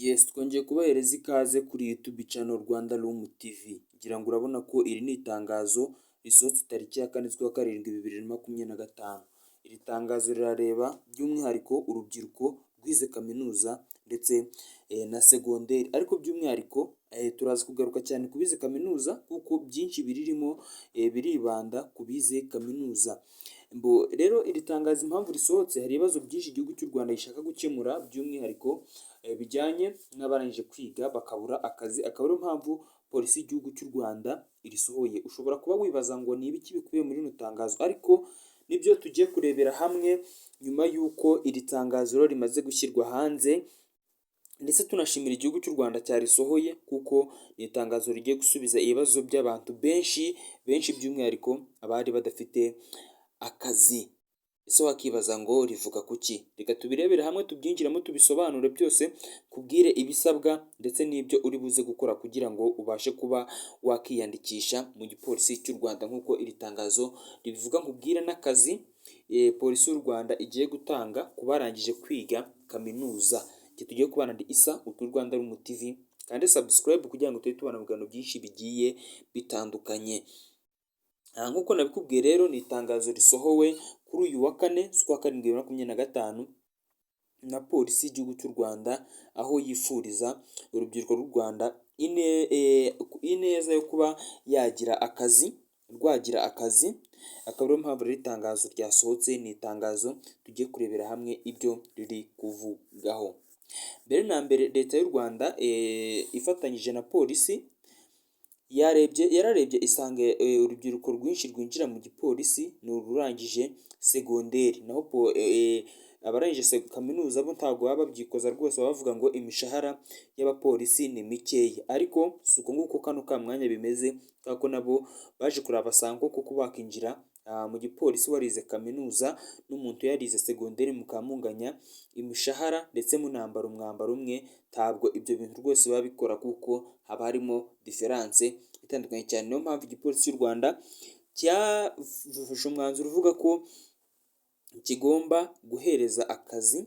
Yes, twongeye kubahereza ikaze kuri YouTube channel Rwanda Room TV. Ngira ngo urabona ko iri ni itangazo risohotse tariki ya 4/7/2025. Iri tangazo rirareba by'umwihariko urubyiruko rwize kaminuza ndetse na segonderi, ariko by'umwihariko turaza kugaruka cyane ku bize kaminuza kuko byinshi biririmo biribanda ku bize kaminuza. Rero iri tangazo impamvu risohotse, hari ibibazo byinshi igihugu cy'u Rwanda gishaka gukemura by'umwihariko bijyanye n'abarangije kwiga bakabura akazi, akaba ariyo mpamvu polisi y'igihugu cy'u Rwanda irisohoye. Ushobora kuba wibaza ngo ni ibiki bikubiye muri rino tangazo, ariko nibyo tugiye kurebera hamwe nyuma y'uko iri tangazo rimaze gushyirwa hanze, ndetse tunashimira igihugu cy'u Rwanda cyarisohoye kuko ni itangazo rigiye gusubiza ibibazo by'abantu benshi by'umwihariko abari badafite akazi. Ese wakibaza ngo rivuga kuki? Reka tubirebere hamwe, tubyinjiramo, tubisobanure byose, kubwire ibisabwa ndetse n'ibyo uri buze gukora kugira ngo ubashe kuba wakiyandikisha mu gipolisi cy'u Rwanda nk'uko iri tangazo ribivuga. Nkubwire n'akazi polisi y'u Rwanda igiye gutanga ku barangije kwiga kaminuza. Tugiye kubana ndi Isa kuri Rwanda Room TV, kandi subscribe kugira ngo tujye tubona ibiganiro byinshi bigiye bitandukanye. Nk'uko nabikubwiye rero, ni itangazo risohowe kuri uyu wa 4/7/2025 na polisi y'igihugu cy'u Rwanda, aho yifuriza urubyiruko rw'u Rwanda ineza yo kuba rwagira akazi. Akaba ariyo mpamvu rero itangazo ryasohotse. Ni itangazo tugiye kurebera hamwe ibyo riri kuvugaho. Mbere na mbere, leta y'u Rwanda ifatanyije na polisi yararebye isanga urubyiruko rwinshi rwinjira mu gipolisi ni ururangije segonderi, naho abarangije kaminuza bo ntabwo baba babyikoza rwose, baba bavuga ngo imishahara y'abapolisi ni mikeya. Ariko si uko nguko kano ka mwanya bimeze, kubera ko nabo baje kureba basanga kuko bakinjira mu gipolisi warize kaminuza n'umuntu yarize segonderi mukamunganya imishahara ndetse munambara umwambaro umwe. Ntabwo ibyo bintu rwose biba bikora kuko haba harimo diferanse itandukanye cyane. Niyo mpamvu igipolisi cy'u Rwanda cyafashe umwanzuro uvuga ko kigomba guhereza akazi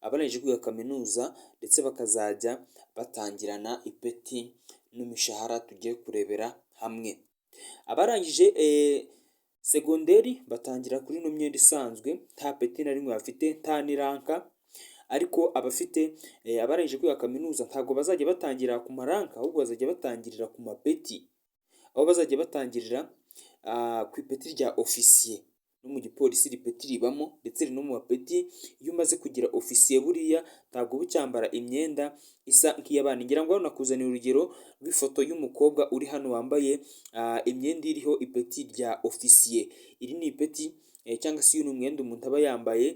abarangije kwiga kaminuza, ndetse bakazajya batangirana ipeti n'imishahara tugiye kurebera hamwe. Abarangije segonderi batangira kuri ino myenda isanzwe, nta peti na rimwe bafite, nta n'iranka. Ariko abarangije kwiga kaminuza ntabwo bazajya batangira ku maranka, ahubwo bazajya batangirira ku mapeti, aho bazajya batangirira ku ipeti rya ofisiye. No mu gipolisi iri peti ribamo ndetse no mu mapeti. Iyo umaze kugira ofisiye buriya ntabwo uba ucyambara imyenda isa nk'iy'abandi. Ngira ngo hano nakuzaniye urugero rw'ifoto y'umukobwa uri hano wambaye imyenda iriho ipeti rya ofisiye. Iri ni ipeti cyangwa se uyu ni umwenda umuntu aba yambaye,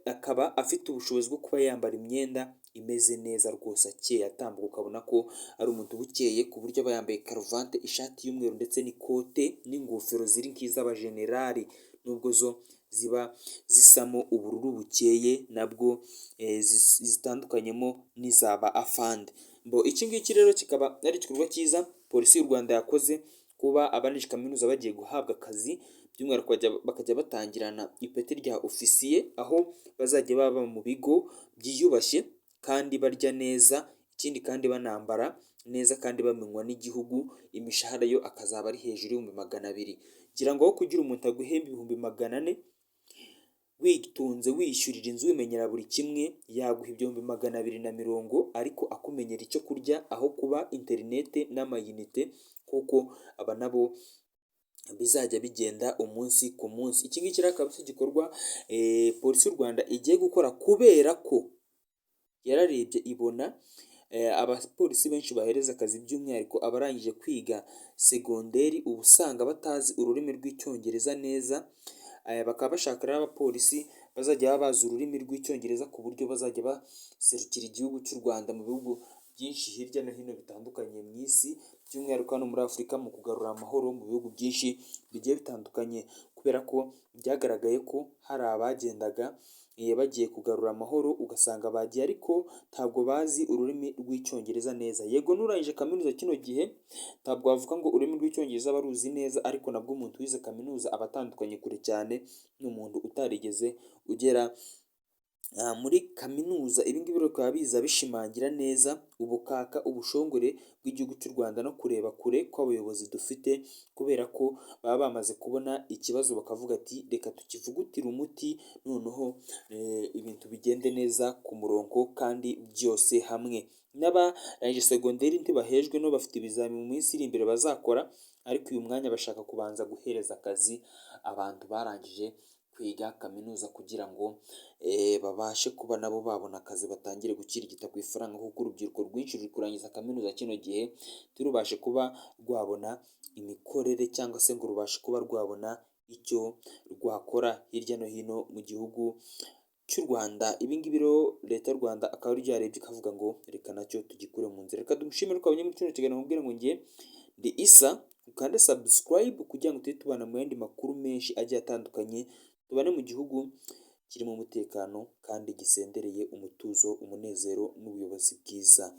akaba afite ubushobozi bwo kuba yambara imyenda imeze neza rwose, akeye, atambuka, ukabona ko ari umuntu bukeye, ku buryo aba yambaye karuvati, ishati y'umweru ndetse n'ikote n'ingofero ziri nk'iz'abajenerali, nubwo zo ziba zisamo ubururu bukeye nabwo zitandukanyemo n'izaba afande. Iki ngiki rero kikaba ari igikorwa cyiza polisi y'u Rwanda yakoze, kuba abarangije kaminuza bagiye guhabwa akazi, by'umwihariko bakajya batangirana ipeti rya ofisiye, aho bazajya baba mu bigo byiyubashye kandi barya neza, ikindi kandi banambara neza kandi bamenywa n'igihugu. Imishahara yo akazaba ari hejuru y'200,000. Ngira ngo aho kugira umuntu aguhemba 400,000 witunze wishyurira inzu wimenyera buri kimwe, yaguha 220, ariko akumenyera icyo kurya aho kuba interinete n'amayinite, kuko aba nabo bizajya bigenda umunsi ku munsi. Iki ngiki rero akaba ari igikorwa polisi y'u Rwanda igiye gukora, kubera ko yararebye ibona abapolisi benshi bahereza akazi, by'umwihariko abarangije kwiga segonderi, uba usanga batazi ururimi rw'icyongereza neza. Bakaba bashaka rero abapolisi bazajya baba bazi ururimi rw'icyongereza, ku buryo bazajya baserukira igihugu cy'u Rwanda mu bihugu byinshi hirya no hino bitandukanye mu isi, by'umwihariko hano muri Afurika, mu kugarura amahoro mu bihugu byinshi bigiye bitandukanye. Kubera ko byagaragaye ko hari abagendaga bagiye kugarura amahoro, ugasanga bagiye ariko ntabwo bazi ururimi rw'icyongereza neza. Yego n'urangije kaminuza kino gihe ntabwo wavuga ngo ururimi rw'icyongereza aba aruzi neza, ariko nabwo umuntu wize kaminuza aba atandukanye kure cyane n'umuntu utarigeze ugera muri kaminuza. Ibi ngibi rero bikaba biza bishimangira neza ubukaka, ubushongore bw'igihugu cy'u Rwanda no kureba kure kw'abayobozi dufite, kubera ko baba bamaze kubona ikibazo bakavuga ati reka tukivugutire umuti, noneho ibintu bigende neza ku murongo kandi byose hamwe. N'abarangije segonderi ntibahejwe no bafite ibizami mu minsi iri imbere bazakora, ariko uyu mwanya bashaka kubanza guhereza akazi abantu barangije kwiga kaminuza kugira ngo babashe kuba nabo babona akazi, batangire gukirigita ku ifaranga, kuko urubyiruko rwinshi ruri kurangiza kaminuza kino gihe ntirubashe kuba rwabona imikorere, cyangwa se ngo rubashe kuba rwabona icyo rwakora hirya no hino mu gihugu cy'u Rwanda. Ibi ngibi rero leta y'u Rwanda akaba ari byo yarebye ikavuga ngo reka nacyo tugikure mu nzira. Reka dushimire ko abanye muri kino kiganiro, nkubwira ngo njye ndi Isa, ukande subscribe kugira ngo tujye tubana mu yandi makuru menshi agiye atandukanye, tubane mu gihugu kirimo umutekano kandi gisendereye umutuzo, umunezero n'ubuyobozi bwiza.